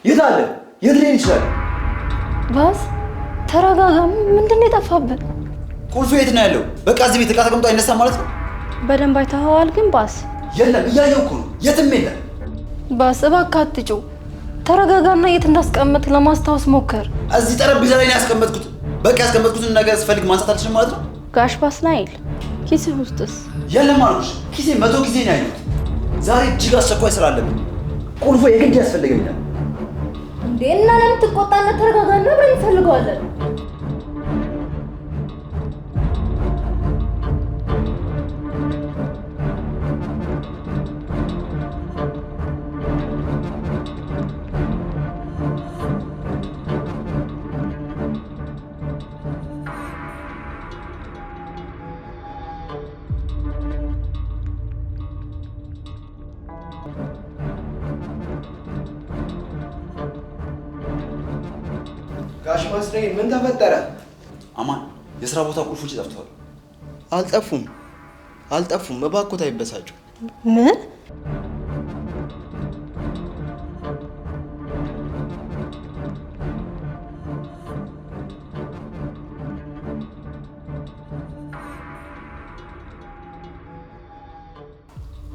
የት አለ? የት ሊሄድ ይችላል? ባስ ተረጋጋ። ምንድን ነው የጠፋብን? ቁልፉ የት ነው ያለው? በቃ እዚህ ቤት ዕቃ ተቀምጦ አይነሳም ማለት ነው? በደንብ አይተኸዋል? ግን ባስ የለም፣ እያየሁ እኮ ነው። የትም የለም። ባስ እባክህ አትጩህ። ተረጋጋና የት እንዳስቀመጥክ ለማስታወስ ሞክር። እዚህ ጠረጴዛ ላይ ነው ያስቀመጥኩት። በቃ ያስቀመጥኩትን ነገር ስፈልግ ማንሳት አልችልም ማለት ነው? ጋሽ ባስ ናይል ኪስህ ውስጥስ? የለም አልኩሽ። ኪሴ 100 ጊዜ ነው ያየሁት። ዛሬ እጅግ አስቸኳይ ስራ አለብኝ። ቁልፉ የግድ ያስፈልገኛል። እንዴ እና ለምን ትቆጣለህ? ተረጋጋና አብረን እንፈልገዋለን። ጋሽ ማስሬ ምን ተፈጠረ? አማን፣ የሥራ ቦታ ቁልፎች ጠፍተዋል። አልጠፉም። እባክዎት አይበሳጩ። ምን?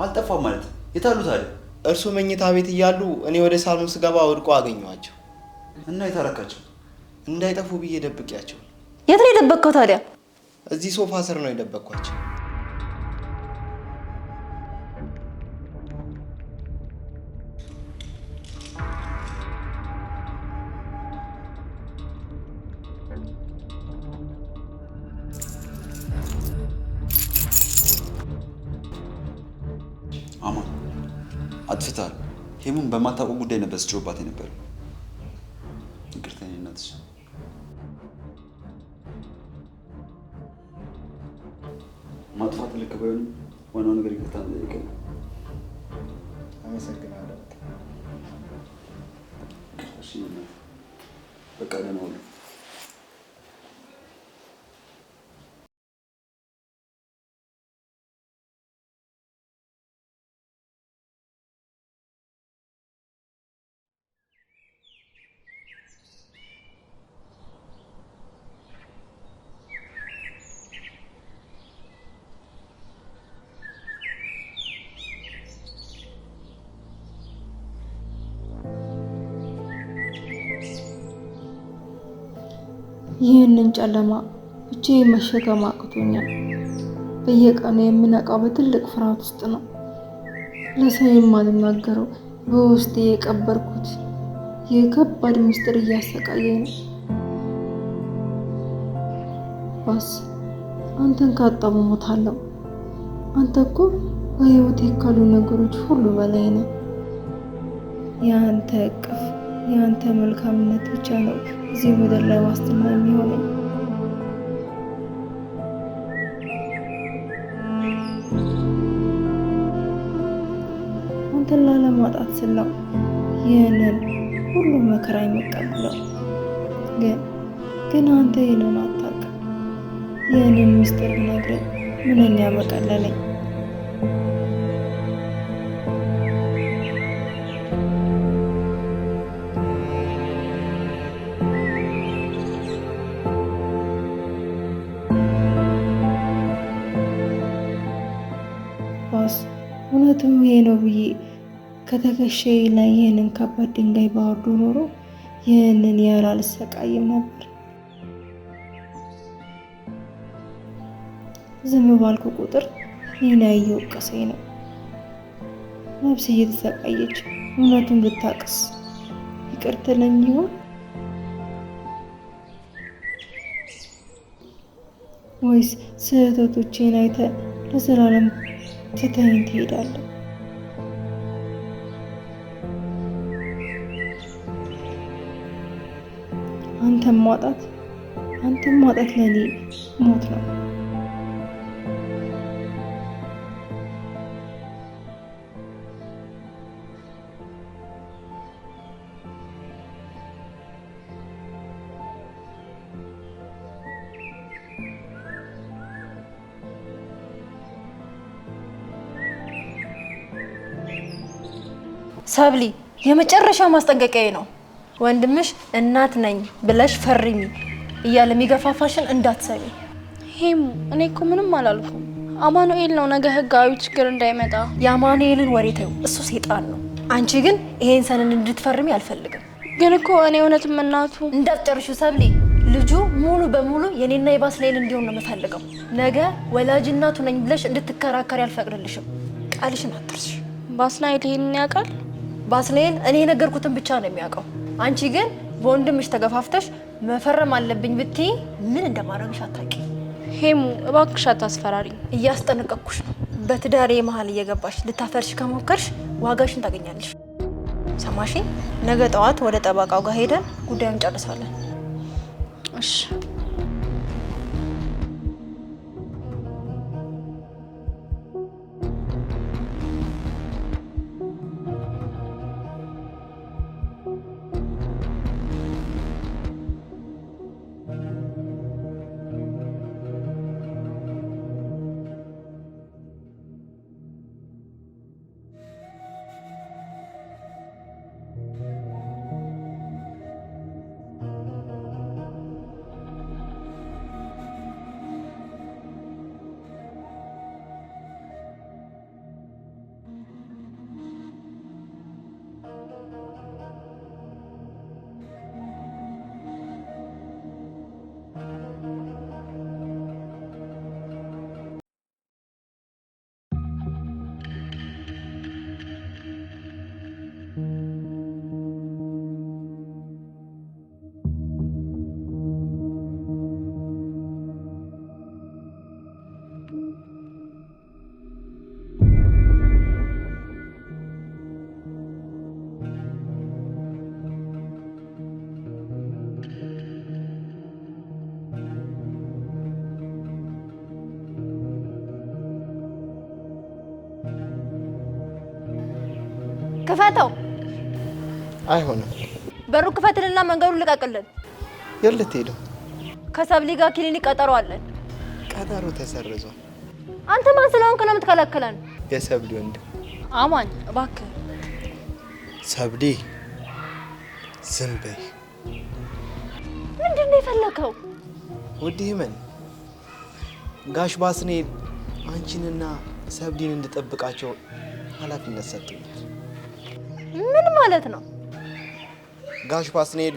አልጠፋም ማለት የት አሉ ታዲያ? እርሱ መኝታ ቤት እያሉ እኔ ወደ ሳሎን ስገባ ወድቆ አገኘኋቸው እና የታረካቸው? እንዳይጠፉ ብዬ ደብቄያቸው። የት ነው የደበቅከው ታዲያ? እዚህ ሶፋ ስር ነው የደበቅኳቸው። አማን፣ አጥፍተሃል። ሄሙን በማታውቀው ጉዳይ ነበር ስትጮህባት የነበረው። ይቅርታ የኔ እናትሽ። ማጥፋት ልክ ባይሆንም ዋናው ነገር ይቅርታ መጠየቅ ነው። አመሰግናለሁ። እሺ፣ በቃ ደህና ዋሉ። ይህንን ጨለማ ብቻዬን መሸከም አቅቶኛል። በየቀኑ የምነቃው በትልቅ ፍርሃት ውስጥ ነው። ለሰው የማልናገረው በውስጤ የቀበርኩት የከባድ ምስጢር እያሰቃየኝ ነው። ባስ አንተን ካጣሁ እሞታለሁ። አንተ እኮ በሕይወቴ ካሉ ነገሮች ሁሉ በላይ ነው። የአንተ እቅፍ፣ የአንተ መልካምነት ብቻ ነው እዚህ ምድር ላይ ዋስትና የሚሆነኝ። አንተን ላለማጣት ስል ነው ይህንን ሁሉ መከራ የምቀበለው። ግን አንተ ይህንን አታውቅም። ይህንን ምስጢር ብነግርህ ምንኛ በቀለለኝ። ባስ እውነትም ይሄ ነው ብዬ ከተከሻዬ ላይ ይህንን ከባድ ድንጋይ ባወርዶ ኖሮ ይህንን ያህል አልሰቃይም ነበር። ዝም ባልኩ ቁጥር እኔን እየወቀሰኝ ነው። ነፍስ እየተሰቃየች እውነቱን ብታቅስ ይቅር ትለኝ ይሆን? ወይስ ስህተቶቼን አይተህ ለዘላለም ትተኸኝ ትሄዳለህ? አንተም ማጣት ለኔ ሞት ነው። ሰብሊ፣ የመጨረሻ ማስጠንቀቂያዬ ነው። ወንድምሽ እናት ነኝ ብለሽ ፈርሚ እያለ የሚገፋፋሽን እንዳትሰሚ። ሄሙ እኔ እኮ ምንም አላልኩም። አማኑኤል ነው ነገ ህጋዊ ችግር እንዳይመጣ። የአማኑኤልን ወሬ ተይው፣ እሱ ሴጣን ነው። አንቺ ግን ይሄን ሰነድ እንድትፈርሚ አልፈልግም። ግን እኮ እኔ እውነትም እናቱ እንዳትጨርሺው ሰብሊ። ልጁ ሙሉ በሙሉ የኔና የባስሌል እንዲሆን ነው የምፈልገው። ነገ ወላጅ እናቱ ነኝ ብለሽ እንድትከራከሪ አልፈቅድልሽም። ቃልሽን አትርሺ። ባስናይል ይሄንን ያውቃል? ባስሌል እኔ የነገርኩትን ብቻ ነው የሚያውቀው። አንቺ ግን በወንድምሽ ተገፋፍተሽ መፈረም አለብኝ ብትይ ምን እንደማረግሽ አታውቂ። ሄሙ እባክሽ አታስፈራሪኝ። እያስጠነቀቅኩሽ ነው። በትዳሬ መሀል እየገባሽ ልታፈርሽ ከሞከርሽ ዋጋሽን ታገኛለሽ። ሰማሽ? ነገ ጠዋት ወደ ጠበቃው ጋር ሄደን ጉዳዩን እንጨርሳለን። እሺ። ክፈተው። አይሆንም። በሩ ክፈትልና መንገዱን ልቀቅልን። የት ልትሄደው? ከሰብሊ ጋር ክሊኒክ ቀጠሮ አለን። ቀጠሮ ተሰርዟል። አንተ ማን ስለሆንክ ነው የምትከለክለን? የሰብሊ ወንድም። አማን እባክህ። ሰብሊ ዝም በይ። ምንድን ነው የፈለከው? ውዲህ ምን ጋሽ ባስኔል አንቺንና ሰብሊን እንድጠብቃቸው ኃላፊነት ሰጥቶኛል። ምን ማለት ነው? ጋሽ ባስኔል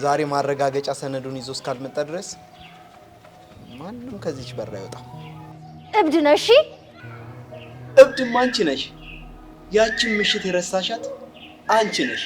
ዛሬ ማረጋገጫ ሰነዱን ይዞ እስካልመጣ ድረስ ማንም ከዚች በር አይወጣም። እብድ ነሽ? እብድም አንቺ ነሽ። ያችን ምሽት የረሳሻት አንቺ ነሽ።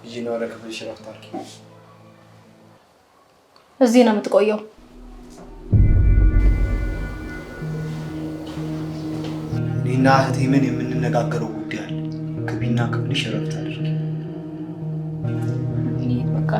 ይጂና ለከፈሽ ረፍታርኪ እዚህ ነው የምትቆየው? እኔና እህቴ ምን የምንነጋገረው ጉዳይ አለ። ግቢና ክፍልሽ ረፍት አድርጊ። በቃ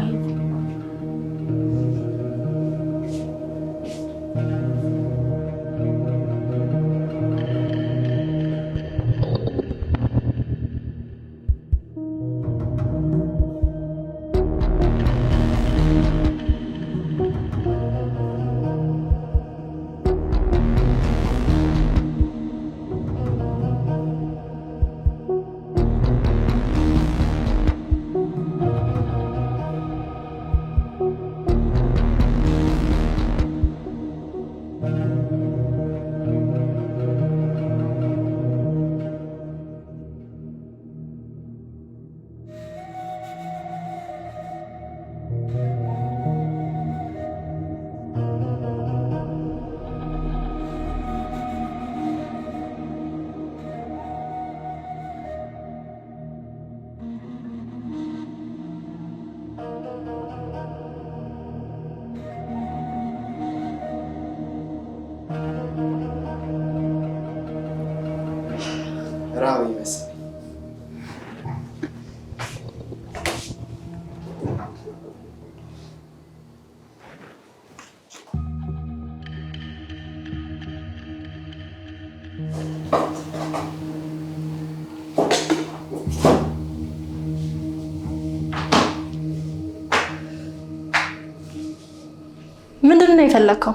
ምንድን ነው የፈለከው?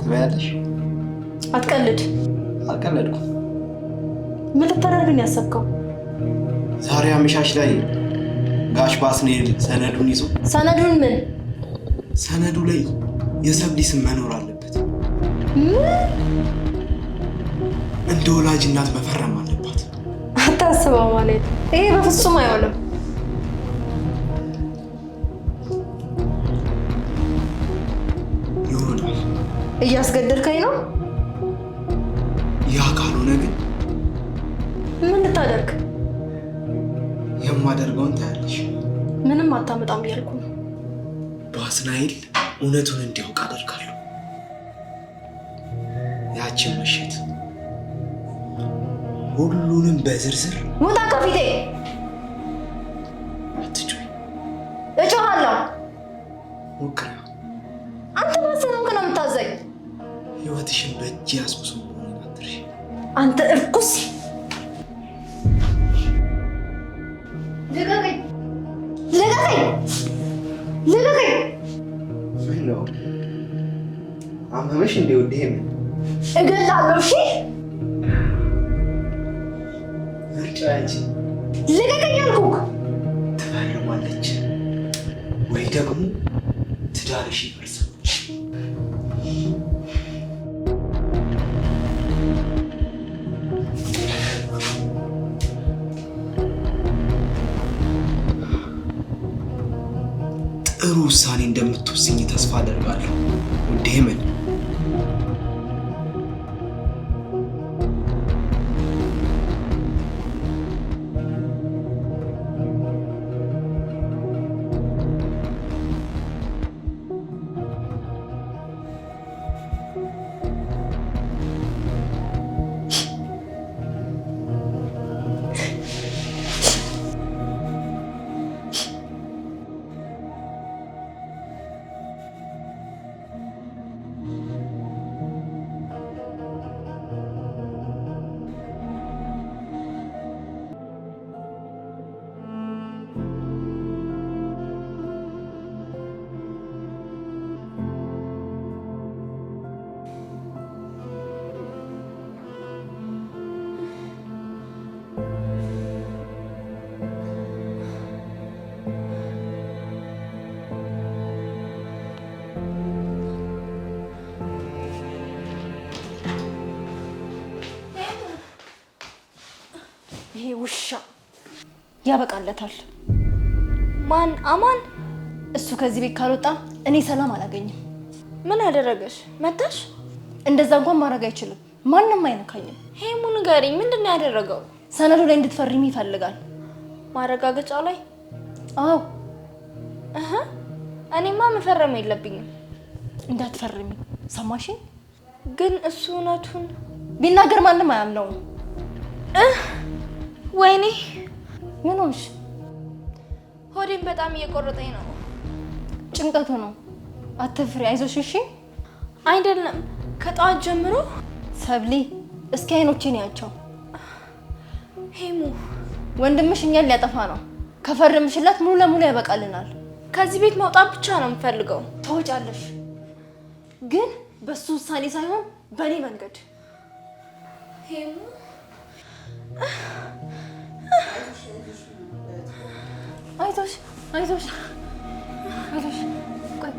ትበያለሽ? አትቀልድ። አልቀለድኩም። ምን ልታደርግ ነው ያሰብከው? ዛሬ አመሻሽ ላይ ጋሽ ባስኔል ሰነዱን ይዞ ሰነዱን ምን? ሰነዱ ላይ የሰብሊ ስም መኖር አለበት። እንደ ወላጅ እናት መፈረም አለባት። አታስበው ማለት ይሄ በፍጹም አይሆንም። ይሆናል። እያስገደድከኝ ነው? ያ ካልሆነ ግን ምን ልታደርግ? የማደርገውን ታያለሽ። ምንም አታመጣም እያልኩ ነው። ባስናኤል እውነቱን እንዲያውቅ አደርጋለሁ። ያችን ምሽት ሁሉንም በዝርዝር ውጣ ከፊቴ! አትጩይ። እጮሃለሁ። ሞክራ። አንተ ማሰብክ ነው የምታዘኝ። ህይወትሽን በእጅ ያስኩስ መሆኑን አትርሺ። አንተ እርኩስ! ልቀቀኝ! ልቀቀኝ! ልቀቀኝ! ምን ነው አመመሽ እንዴ? ውዴ ምን እገላለሁ። እሺ ምርጫ ያንቺ። ልቀቀኝ አልኩህ። ትፈርማለች ወይ ደግሞ ትዳርሽ ይፈርሳል። ጥሩ ውሳኔ እንደምትወስኝ ተስፋ አደርጋለሁ ውዴ ምን ይሄ ውሻ ያበቃለታል። ማን? አማን? እሱ ከዚህ ቤት ካልወጣ እኔ ሰላም አላገኝም። ምን አደረገሽ? መታሽ? እንደዛ እንኳን ማድረግ አይችልም። ማንም አይነካኝም። ሄሙ ንገሪኝ፣ ምንድን ነው ያደረገው? ሰነዱ ላይ እንድትፈርሚ ይፈልጋል። ማረጋገጫው ላይ? አዎ። እኔማ መፈረም የለብኝም። እንዳትፈርሚ ሰማሽኝ? ግን እሱ እውነቱን ቢናገር ማንም አያምነውም። ወይኔ ምን ሆንሽ? ሆዴን በጣም እየቆረጠኝ ነው። ጭንቀቱ ነው። አትፍሪ፣ አይዞሽ እሺ። አይደለም ከጠዋት ጀምሮ። ሰብሊ እስኪ አይኖቼን ያቸው። ሄሙ ወንድምሽ እኛን ሊያጠፋ ነው። ከፈርምሽላት ሙሉ ለሙሉ ያበቃልናል። ከዚህ ቤት መውጣት ብቻ ነው የምፈልገው። ትወጫለሽ፣ ግን በሱ ውሳኔ ሳይሆን በእኔ መንገድ። ሄሙ አይዞሽ አይዞሽ አይዞሽ። ቆይ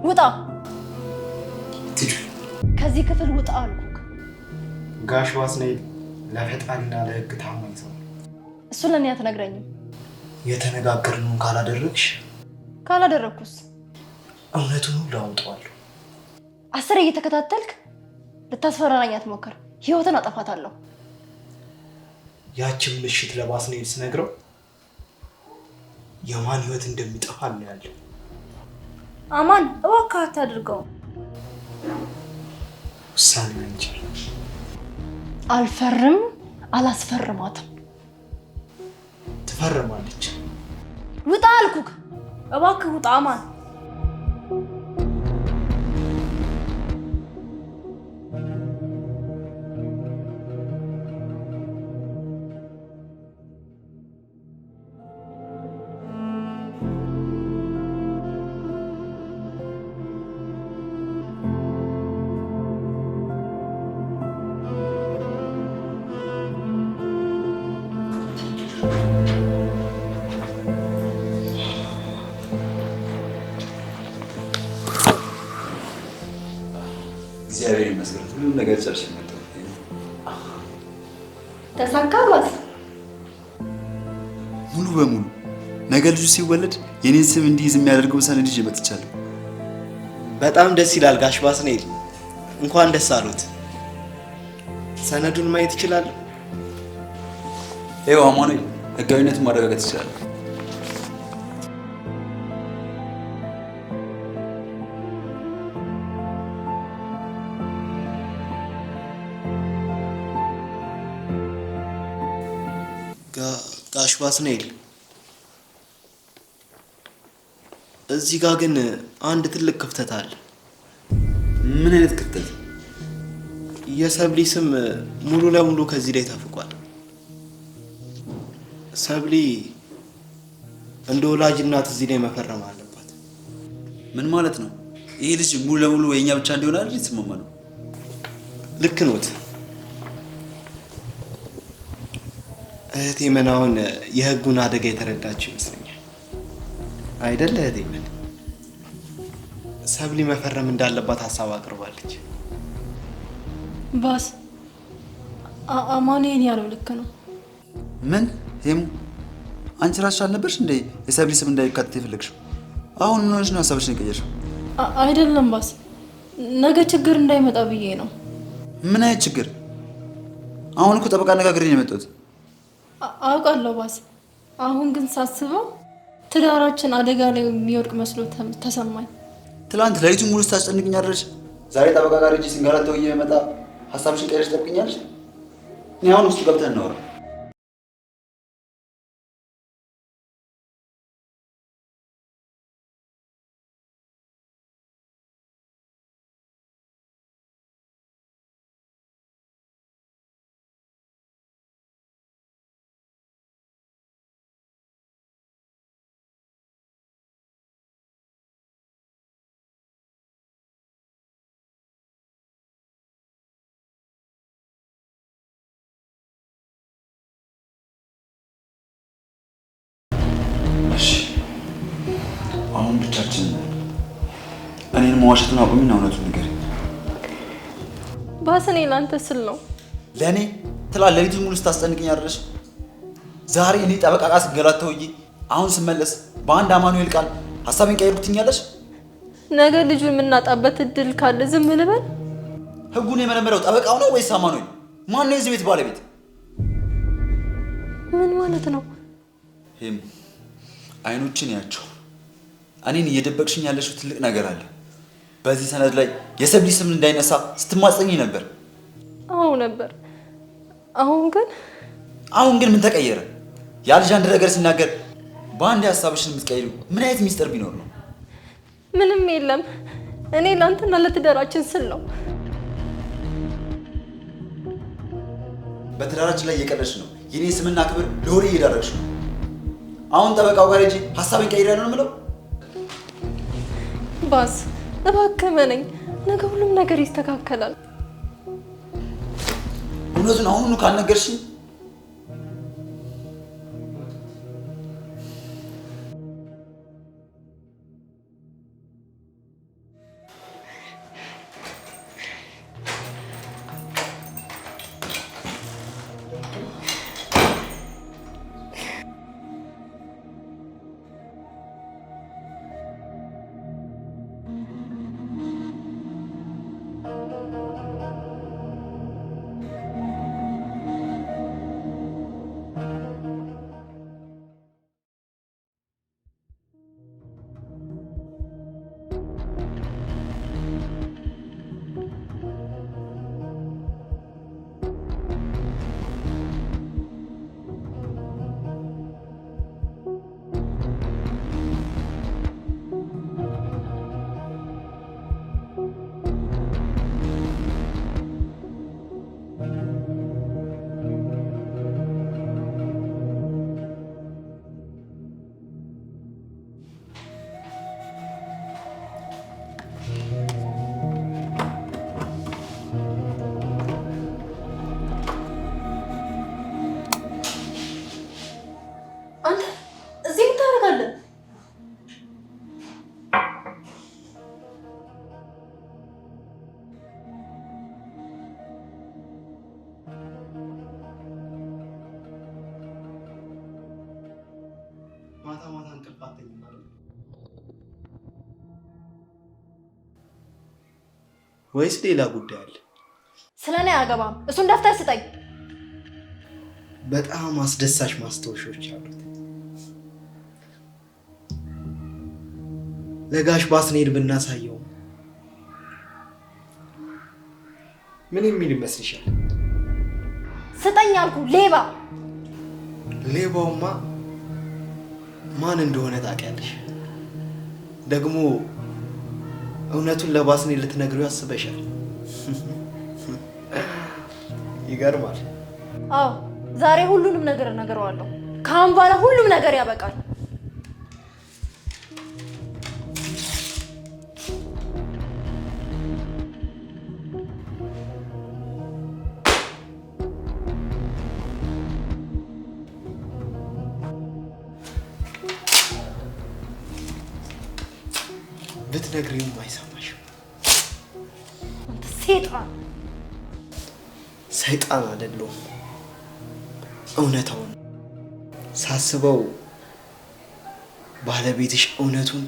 ውጣ! ከዚህ ክፍል ውጣ አልኩህ። ጋሽ ባስናኤል ለፈጣሪና ለሕግ ታማኝ ሰው። እሱ ለኔ አትነግረኝም? የተነጋገርነውን ካላደረኩስ እውነቱን ሁሉ አውጣዋለሁ። 10 እየተከታተልክ ልታስፈራራኝ አትሞክር። ህይወትን አጠፋታለሁ። ያችን ምሽት ለባስኔል ስነግረው የማን ህይወት እንደሚጠፋ እናያለን። አማን እባክህ አታድርገው። ውሳኔ እንጂ አልፈርም፣ አላስፈርማትም። ትፈርማለች። ውጣ አልኩክ። እባክህ ውጣ አማን። እግዚአብሔር ይመስገን ሁሉም ነገር ጨርሼ መጣሁ። ተሳካ ባስ? ሙሉ በሙሉ ነገ ልጁ ሲወለድ የኔን ስም እንዲይዝ የሚያደርገው ሰነድ ይዤ መጥቻለሁ። በጣም ደስ ይላል ጋሽ ባስኔል። እንኳን ደስ አሉት። ሰነዱን ማየት ይችላል? ይኸው አማኑኤል፣ ህጋዊነቱን ማረጋገጥ ይችላል። ጋሽ ባስኔል፣ እዚህ ጋር ግን አንድ ትልቅ ክፍተት አለ። ምን አይነት ክፍተት? የሰብሊ ስም ሙሉ ለሙሉ ከዚህ ላይ ተፍቋል። ሰብሊ እንደ ወላጅ እናት እዚህ ላይ መፈረም አለባት። ምን ማለት ነው? ይሄ ልጅ ሙሉ ለሙሉ የኛ ብቻ እንዲሆን አይደል የተስማማ ነው? ልክ ኖት እህቴ። ምን አሁን የህጉን አደጋ የተረዳችው ይመስለኛል አይደል እህቴ? ምን ሰብሊ መፈረም እንዳለባት ሀሳብ አቅርባለች። ባስ አማኑኤል ያለው ልክ ነው። ምን ሄሙ፣ አንቺ ራስሽ አልነበርሽ እንዴ የሰብሊ ስም እንዳይካተት የፈለግሽው? አሁን ምን ሆነሽ ነው ሀሳብሽን የቀየርሽው? አይደለም ባስ፣ ነገ ችግር እንዳይመጣ ብዬ ነው። ምን አይነት ችግር? አሁን እኮ ጠበቃ አነጋግሬ ነው የመጣሁት። አውቃለሁ ባስ፣ አሁን ግን ሳስበው ትዳራችን አደጋ ላይ የሚወድቅ መስሎ ተሰማኝ። ትላንት ሌሊቱን ሙሉ ስታስጨንቅኝ አድረሽ ዛሬ ጠበቃ ጋር እጅ ሲንገላታው እየመጣ ሀሳብሽን ቀይረሽ ትጠብቅኛለሽ? እኔ አሁን ውስጥ ገብተን እናወራ። አሁን ብቻችን እኔን መዋሸቱን አቁሚና እውነቱን ንገሪኝ። ባስ፣ እኔ ለአንተ ስል ነው። ለእኔ ትላንት ሌሊቱን ሙሉ ስታስጨንቅኝ አድረሽ ዛሬ እኔ ጠበቃ ጋር ስንገላታው አሁን ስመለስ በአንድ አማኑኤል ቃል ሀሳቤን ቀይሩ ትኛለሽ? ነገ ልጁን የምናጣበት እድል ካለ ዝም ልበል? ህጉን የመረመረው ጠበቃው ነው ወይስ አማኑኤል? ማን ነው የዚህ ቤት ባለቤት? ምን ማለት ነው? ሄም፣ አይኖችን ያቸው። እኔን እየደበቅሽኝ ያለሽው ትልቅ ነገር አለ። በዚህ ሰነድ ላይ የሰብሊ ስም እንዳይነሳ ስትማጸኝ ነበር። አዎ ነበር። አሁን ግን ምን ተቀየረ? ያ ልጅ አንድ ነገር ሲናገር በአንድ ሀሳብሽን የምትቀይሪው ምን አይነት ሚስጥር ቢኖር ነው? ምንም የለም። እኔ ለአንተና ለትዳራችን ስል ነው። በትዳራችን ላይ እየቀለድሽ ነው። የኔ ስምና ክብር ለወሬ እየዳረግሽ ነው። አሁን ጠበቃው ጋር ሂጂ ሀሳቤን ቀይሬያለሁ ነው የምለው። ባስ እባክህ መነኝ። ነገ ሁሉም ነገር ይስተካከላል። እውነቱን አሁኑ ካልነገርሽኝ ማታ ማታ እንቅልፍ አትተኝም አይደል? ወይስ ሌላ ጉዳይ አለ? ስለኔ አያገባም። እሱን ደፍተር ስጠኝ። በጣም አስደሳች ማስታወሻዎች አሉት። ለጋሽ ባስኔድ ብናሳየው ምን የሚል ይመስልሻል? ስጠኝ አልኩ። ሌባ። ሌባውማ ማን እንደሆነ ታውቂያለሽ። ደግሞ እውነቱን ለባስኔድ ልትነግሪው ያስበሻል። ይገርማል። አዎ ዛሬ ሁሉንም ነገር እነግረዋለሁ። ከአሁን በኋላ ሁሉም ነገር ያበቃል። ብትነግሪውም አይሰማሽም። ሴጣን። ሰይጣን አይደለሁም፣ እውነታውን ሳስበው ባለቤትሽ እውነቱን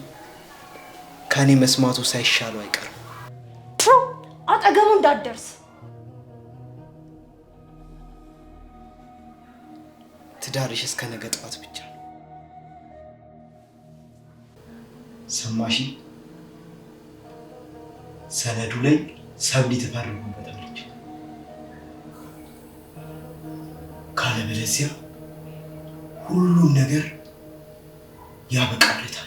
ከኔ መስማቱ ሳይሻለው አይቀርም። አጠገቡ እንዳትደርስ። ትዳርሽ እስከ ነገ ጠዋት ብቻ ነው። ሰማሽ? ሰነዱ ላይ ሰብሊ ትፈርሙበታለች። ካለበለዚያ ሁሉም ነገር ያበቃለታል።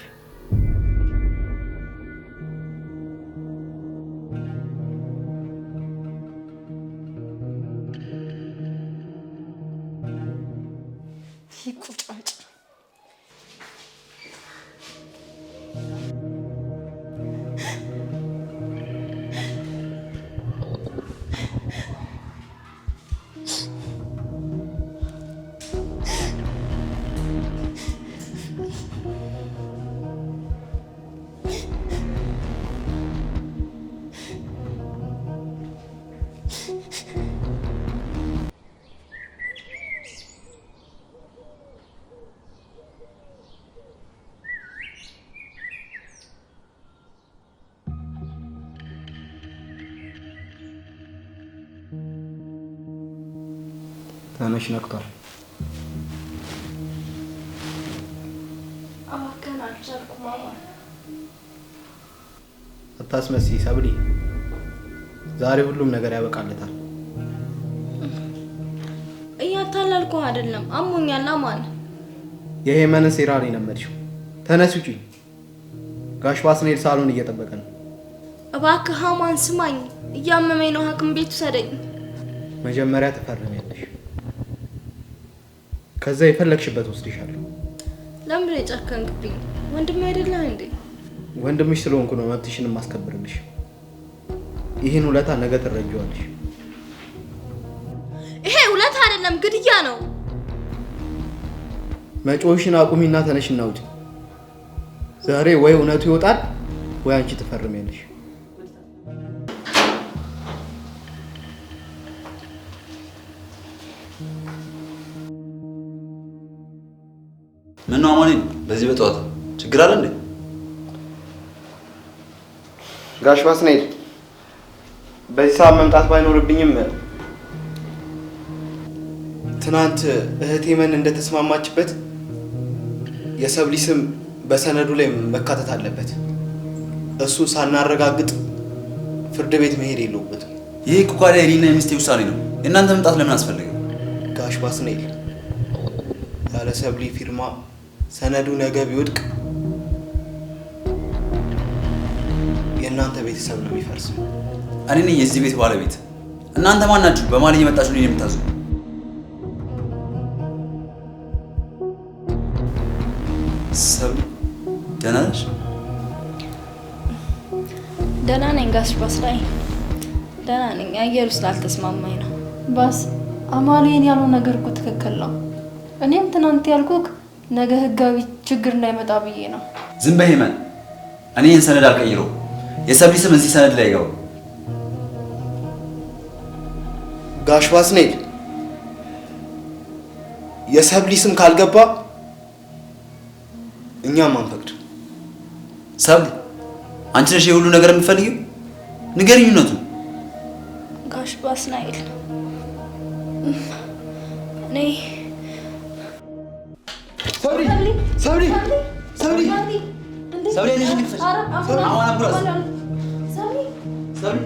ይቁጫጭ። ተነሽ፣ ነቅቷል። አባከን አልቻልኩም። አታስመስይ ሰብሊ፣ ዛሬ ሁሉም ነገር ያበቃለታል። እያታለልኩ አይደለም፣ አሞኛል። ማን የሄመንን ሴራ ነው የለመድሽው። ተነስ ውጪ፣ ጋሽ ባስኔድ ሳሎን እየጠበቀ ነው። እባክህ ሃማን ስማኝ፣ እያመመኝ ነው። ሐኪም ቤት ውሰደኝ። መጀመሪያ ትፈርሚያለሽ፣ ከዛ የፈለግሽበት ወስድሻለሁ። ለምን የጨከንክብኝ? ወንድሜ አይደለህ እንዴ? ወንድምሽ ስለሆንኩ ነው መብትሽን ማስከብርልሽ። ይህን ውለታ ነገ ትረጂዋለሽ። ይሄ ውለታ አይደለም፣ ግድያ ነው። መጮሽን አቁሚና ተነሽና ውጪ። ዛሬ ወይ እውነቱ ይወጣል ወይ አንቺ ትፈርሚያለሽ። ምን ነው አማኑኤል፣ በዚህ በጠዋት ችግር አለ እንዴ? ጋሽ ባስኔድ በዚህ ሰዓት መምጣት ባይኖርብኝም ትናንት እህቴ መን እንደተስማማችበት የሰብሊ ስም በሰነዱ ላይ መካተት አለበት። እሱን ሳናረጋግጥ ፍርድ ቤት መሄድ የለውበትም። ይሄ እኮ ታዲያ የእኔና የሚስቴ ውሳኔ ነው። የእናንተ መምጣት ለምን አስፈለገ? ጋሽ ባስኔድ ያለ ሰብሊ ፊርማ ሰነዱ ነገ ቢወድቅ የእናንተ ቤተሰብ ነው የሚፈርሰው። እኔ ነኝ የዚህ ቤት ባለቤት። እናንተ ማን ናችሁ? በማን እየመጣችሁ ነው የምታዙ? ሰብሊ ደህና ነሽ? ደህና ነኝ ጋሽ ባስ ላይ ደህና ነኝ። አየሩ ስላልተስማማኝ ነው። ባስ አማኑኤል ያለው ነገር እኮ ትክክል ነው። እኔም ትናንት ያልኩህ ነገ ህጋዊ ችግር እንዳይመጣ ብዬ ነው። ዝም በይ ሄመን። እኔ ይህን ሰነድ አልቀይረው። የሰብሊ ስም እዚህ ሰነድ ላይ ይገባው። ጋሽ ባስኔድ የሰብሊ ስም ካልገባ እኛም አንፈቅድ። ሰብሊ አንቺ ነሽ የሁሉ ነገር የምትፈልጊው? ንገሪኝ እውነቱን። ጋሽ ባስናኤል እኔ ሰብሊ ሰብሊ ሰብሊ ሰብሊ ነሽ ንክፈሽ አሁን አምቡላንስ ሰብሊ